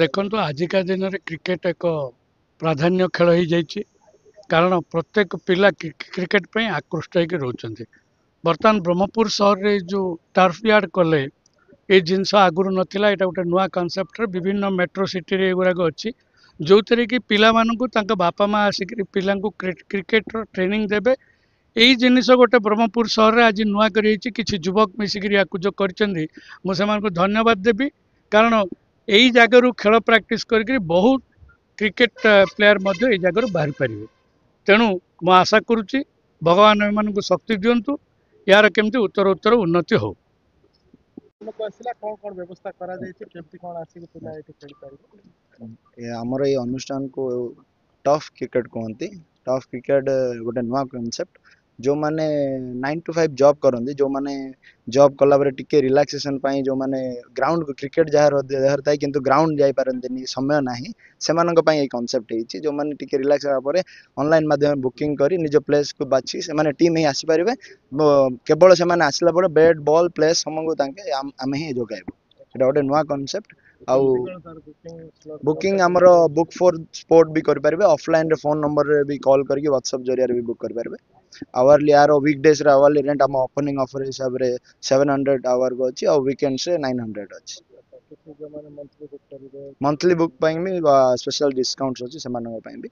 ଦେଖନ୍ତୁ ଆଜିକା ଦିନରେ କ୍ରିକେଟ ଏକ ପ୍ରାଧାନ୍ୟ ଖେଳ ହେଇଯାଇଛି। କାରଣ ପ୍ରତ୍ୟେକ ପିଲା କ୍ରିକେଟ ପାଇଁ ଆକୃଷ୍ଟ ହେଇକି ରହୁଛନ୍ତି। ବର୍ତ୍ତମାନ ବ୍ରହ୍ମପୁର ସହରରେ ଯୋଉ ଟର୍ଫ ୟାର୍ଡ କଲେ, ଏଇ ଜିନିଷ ଆଗରୁ ନଥିଲା। ଏଇଟା ଗୋଟେ ନୂଆ କନସେପ୍ଟରେ ବିଭିନ୍ନ ମେଟ୍ରୋ ସିଟିରେ ଏଗୁଡ଼ାକ ଅଛି, ଯୋଉଥିରେ କି ପିଲାମାନଙ୍କୁ ତାଙ୍କ ବାପା ମା ଆସିକି ପିଲାଙ୍କୁ କ୍ରିକେଟର ଟ୍ରେନିଂ ଦେବେ। ଏଇ ଜିନିଷ ଗୋଟେ ବ୍ରହ୍ମପୁର ସହରରେ ଆଜି ନୂଆ କରି ହେଇଛି। କିଛି ଯୁବକ ମିଶିକିରି ୟାକୁ ଯୋଉ କରିଛନ୍ତି, ମୁଁ ସେମାନଙ୍କୁ ଧନ୍ୟବାଦ ଦେବି। କାରଣ ଏଇ ଜାଗାରୁ ଖେଳ ପ୍ରାକ୍ଟିସ କରିକି ବହୁତ କ୍ରିକେଟ ପ୍ଲେୟାର ମଧ୍ୟ ଏଇ ଜାଗାରୁ ବାହାରି ପାରିବେ। ତେଣୁ ମୁଁ ଆଶା କରୁଛି ଭଗବାନ ଏମାନଙ୍କୁ ଶକ୍ତି ଦିଅନ୍ତୁ, ଏହାର କେମିତି ଉତ୍ତର ଉତ୍ତର ଉନ୍ନତି ହଉ। ଆମର ଏଇ ଅନୁଷ୍ଠାନକୁ ଟଫ୍ କ୍ରିକେଟ କୁହନ୍ତି। ଟଫ୍ କ୍ରିକେଟ ଗୋଟେ ନୂଆ କନସେପ୍ଟ। ଯେଉଁମାନେ 9 to 5 ଜବ୍ କରନ୍ତି, ଯେଉଁମାନେ ଜବ୍ କଲା ପରେ ଟିକେ ରିଲାକ୍ସେସନ ପାଇଁ, ଯେଉଁମାନେ ଗ୍ରାଉଣ୍ଡ କ୍ରିକେଟ ଯାହାର ଦେହରେ ଥାଏ କିନ୍ତୁ ଗ୍ରାଉଣ୍ଡ ଯାଇପାରନ୍ତିନି, ସମୟ ନାହିଁ, ସେମାନଙ୍କ ପାଇଁ ଏଇ କନସେପ୍ଟ ହେଇଛି। ଯେଉଁମାନେ ଟିକେ ରିଲାକ୍ସ ହେବା ପରେ ଅନଲାଇନ୍ ମାଧ୍ୟମରେ ବୁକିଂ କରି ନିଜ ପ୍ଲେସ୍କୁ ବାଛି ସେମାନେ ଟିମ୍ ହିଁ ଆସିପାରିବେ। କେବଳ ସେମାନେ ଆସିଲା ପରେ ବ୍ୟାଟ୍ ବଲ୍ ପ୍ଲେସ୍ ସମସ୍ତଙ୍କୁ ତାଙ୍କେ ଆମେ ହିଁ ଯୋଗାଇବୁ। ସେଇଟା ଗୋଟେ ନୂଆ କନସେପ୍ଟ। ଆଉ ବୁକିଂ ଆମର ବୁକ୍ ଫର୍ ସ୍ପୋର୍ଟ ବି କରିପାରିବେ। ଅଫଲାଇନରେ ଫୋନ୍ ନମ୍ବରରେ ବି କଲ୍ କରିକି ହ୍ୱାଟ୍ସଆପ୍ ଜରିଆରେ ବି ବୁକ୍ କରିପାରିବେ। ଆୱାରଲି ୟାର ୱିକ୍ ଡେଜ୍ରେ ଆୱାରଲି ରେଣ୍ଟ ଆମ ଓପନିଂ ଅଫର୍ ହିସାବରେ 700 ଆୱାରକୁ ଅଛି, ଆଉ ୱିକେଣ୍ଡ୍ସରେ 900 ଅଛି। ମନ୍ଥଲି ବୁକ୍ ପାଇଁ ବି ସ୍ପେଶାଲ ଡିସକାଉଣ୍ଟ ଅଛି ସେମାନଙ୍କ ପାଇଁ ବି।